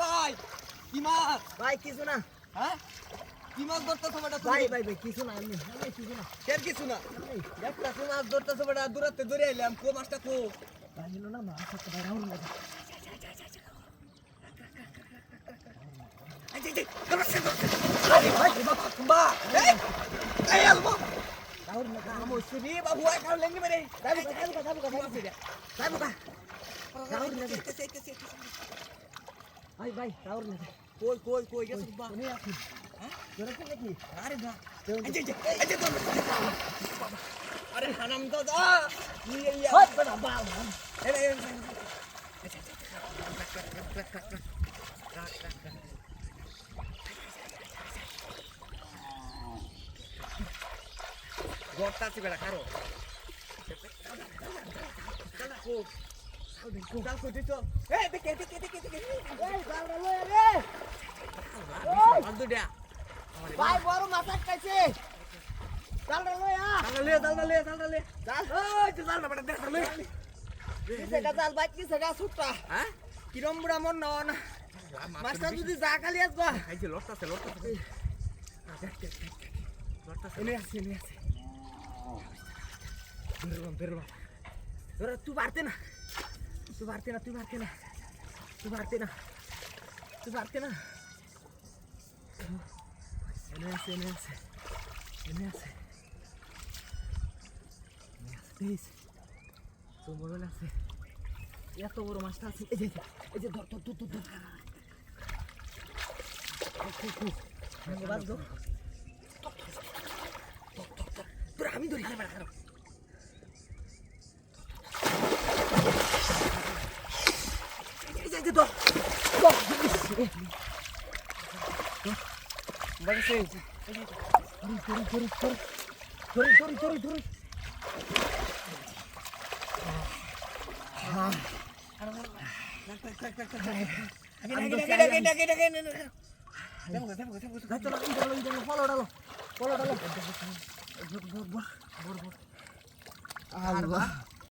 ভাই কি মাছ ভাই কিছু না। হ্যাঁ কি মাছ ধরতেছো বেটা ভাই ভাই ভাই কিছু না, আমি কিছু না। কেন কিছু না একটা কি মাছ ধরতেছো বেটা দূরাতে ধরে এলাম কো মাছটা কো ভাই হলো না মাছ একটা ভাই রাউন্ড লাগে। আরে ভাই বাবা এই আলবো রাউন্ড লাগা আমো সিবি বাবু আই খাও লেঙ্গি মেরে যাবো লাগে। ভাই ভাই রাউন্ড লাগে। কই গেছ বাবা তুমি আছি হ্যাঁ তোরা কি নাকি? আরে না আরে হানাম দাদা ওই বড় বাল গড়টা আছে বেটা কারো ভাই বড় মাথা খাইছে। চালটা লয়া কিসেটা জাল ভাই কিসেটা সুট্টা কিরম বুড়া মন নন মাছটা যদি যা খালি আসবা এনে আছে তোরা তুই পারতে না এনে আছে দেখ তো বড় আছে এত বড় মাছটা আছে এই যে ধর বাস গো তোরা আমি ধরি এই যে ধর বাড়ছে ধরি আল্লাহ